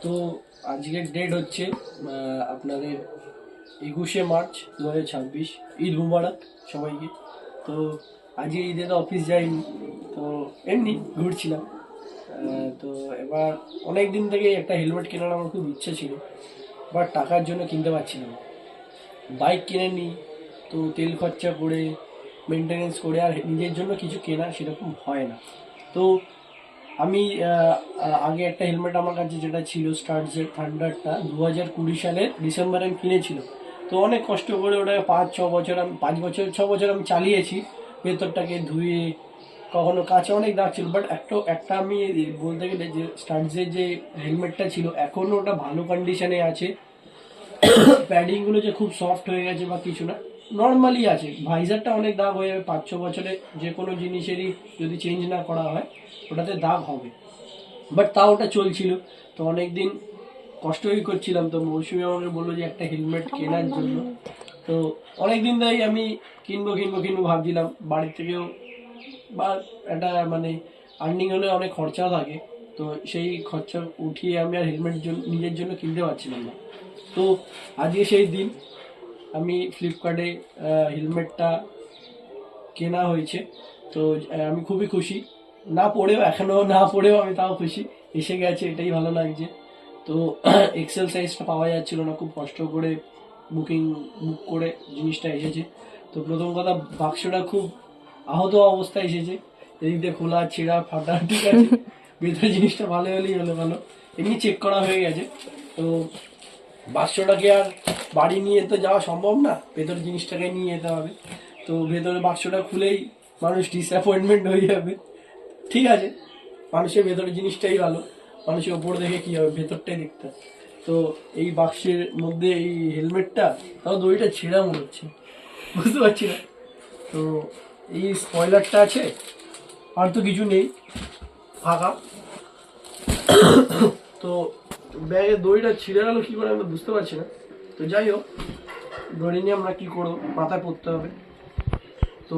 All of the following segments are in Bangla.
তো আজকের ডেট হচ্ছে আপনাদের 21শে মার্চ 2026। ঈদ মুবারক সবাইকে। তো আজকে ঈদে তো অফিস যাইনি, তো এমনি ঘুরছিলাম। তো এবার অনেক দিন থেকে একটা হেলমেট কেনার আমার খুব ইচ্ছে ছিল, বাট টাকার জন্য কিনতে পারছিলাম না। বাইক কিনে নিই, তো তেল খরচা করে মেনটেনেন্স করে আর নিজের জন্য কিছু কেনা সেরকম হয় না। তো আমি আগে একটা হেলমেট আমার কাছে যেটা ছিল স্টার্টজের থান্ডারটা 2020 সালের ডিসেম্বরে আমি কিনেছিলাম। তো অনেক কষ্ট করে ওটা 5-6 বছর আমি 5 বছর 6 বছর আমি চালিয়েছি। ভেতরটাকে ধুয়ে কখনো কাছে অনেক দাগ ছিল, বাট একটা আমি বলতে গেলে যে স্টার্টজের যে হেলমেটটা ছিল এখনও ওটা ভালো কন্ডিশনে আছে। প্যাডিংগুলো যে খুব সফট হয়ে গেছে বা কিছু না, নর্মালি আছে। ভাইজারটা অনেক দাগ হয়ে যাবে 5-6 বছরে, যে কোনো জিনিসেরই যদি চেঞ্জ না করা হয় ওটাতে দাগ হবে, বাট তাও ওটা চলছিল। তো অনেক দিন কষ্টই করছিলাম, তো মৌসুমি আমাকে বললো যে একটা হেলমেট কেনার জন্য। তো অনেক দিন ধরেই আমি কিনবো কিনবো কিনবো ভাবছিলাম, বাড়ির থেকেও বা একটা মানে আর্নিং হলে অনেক খরচাও থাকে। তো সেই খরচা উঠিয়ে আমি আর হেলমেট নিজের জন্য কিনতে পারছিলাম না। তো আজকে সেই দিন, আমি ফ্লিপকার্টে হেলমেটটা কেনা হয়েছে। তো আমি খুবই খুশি। না পড়েও, এখনও না পড়েও আমি তাও খুশি। এসে গেছে, এটাই ভালো লাগছে। তো এক্সেল সাইজটা পাওয়া যাচ্ছিল না, খুব কষ্ট করে বুক করে জিনিসটা এসেছে। তো প্রথম কথা, বাক্সটা খুব আহত অবস্থায় এসেছে, এদিক দিয়ে খোলা ছেঁড়া ফাটা, ঠিক আছে। ভেতরে জিনিসটা ভালো হলেই হলো ভালো। এমনি চেক করা হয়ে গেছে। তো বাক্সটাকে আর বাড়ি নিয়ে তো যাওয়া সম্ভব না, ভেতর জিনিসটাকে নিয়ে যেতে হবে। তো ভেতরে বাক্সটা খুলেই মানুষ ডিসঅ্যাপয়েন্টমেন্ট হয়ে যাবে, ঠিক আছে। মানুষের ভেতরের জিনিসটাই ভালো, মানুষের ওপর দেখে কি হবে, ভেতরটাই দেখতে হবে। তো এই বাক্সের মধ্যে এই হেলমেটটা, তাও দড়িটা ছেঁড়া মনে হচ্ছে, বুঝতে পারছি না। তো এই স্পয়লারটা আছে, আর তো কিছু নেই, ফাঁকা। তো ব্যাগের দড়িটা ছিঁড়ে গেল কি করে আমি বুঝতে পারছি না। তো যাই হোক, দড়ি নিয়ে আমরা কি করবো, মাথায় পড়তে হবে। তো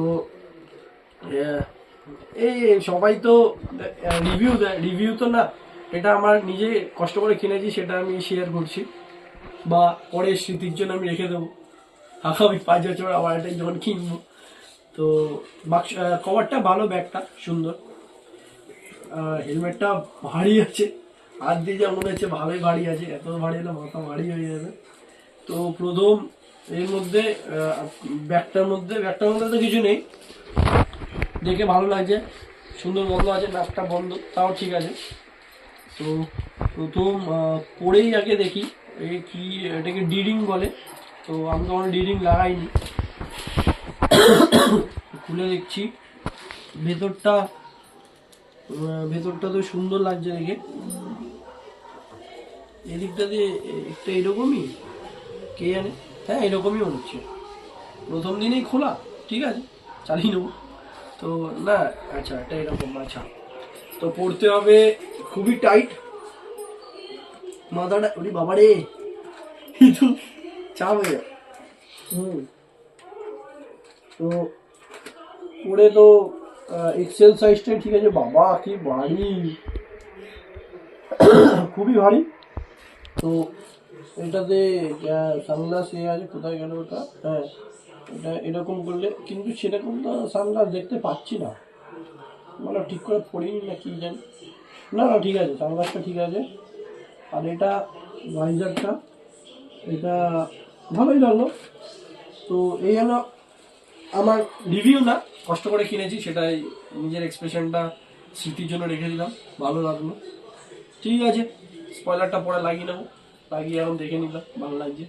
এই সবাই তো রিভিউ দেয়, রিভিউ তো না, এটা আমার নিজে কষ্ট করে কিনেছি, সেটা আমি শেয়ার করছি, বা পরে স্মৃতির জন্য আমি রেখে দেবো। আগামী 5 বছর আবার এটাই যখন কিনবো। তো বাক্স কভারটা ভালো, ব্যাগটা সুন্দর, হেলমেটটা ভারী আছে, হাত দিয়ে যা মনে হচ্ছে ভালোই ভারী আছে, এত ভারী হলে মাথা ভারী হয়ে যাবে। তো প্রথম এর মধ্যে ব্যাগটার মধ্যে তো কিছু নেই, দেখে ভালো লাগছে, সুন্দর বন্ধ আছে, নাকটা বন্ধ, তাও ঠিক আছে। তো প্রথম পরেই আগে দেখি এই কি, এটাকে ডিরিং বলে। তো আমি তো কোনো ডিরিং লাগাইনি, খুলে দেখছি ভেতরটা। ভেতরটা তো সুন্দর লাগছে দেখে, এদিকটা দিয়ে একটা এরকমই, কে জানে, হ্যাঁ এরকমই মনে হচ্ছে। প্রথম দিনেই খোলা, ঠিক আছে, চালিয়ে নেবো। তো না, আচ্ছা এটা এরকম, আচ্ছা। তো পড়তে হবে, খুবই টাইট মাথাটা, ওরে বাবা রে, কিন্তু চাপ হয়ে যায়। তো পড়ে তো এক্সেল সাইজটাই ঠিক আছে, বাবা কি ভারী, খুবই ভারী। তো এটাতে সানগ্লাস এ আছে, কোথায় গেল ওটা, হ্যাঁ এটা এরকম করলে, কিন্তু সেরকম তো সানগ্লাস দেখতে পাচ্ছি না, মানে ঠিক করে পড়িনি না কি জানি। না না ঠিক আছে, সানগ্লাসটা ঠিক আছে। আর এটা ভাইজারটা, এটা ভালোই লাগলো। তো এই হলো আমার রিভিউ, না কষ্ট করে কিনেছি, সেটাই নিজের এক্সপ্রেশনটা স্মৃতির জন্য রেখে দিলাম, ভালো লাগলো। ঠিক আছে, স্পয়লারটা পরে লাগিয়ে নেবো, লাগিয়ে এখন দেখে নিলাম ভালো লাগছে।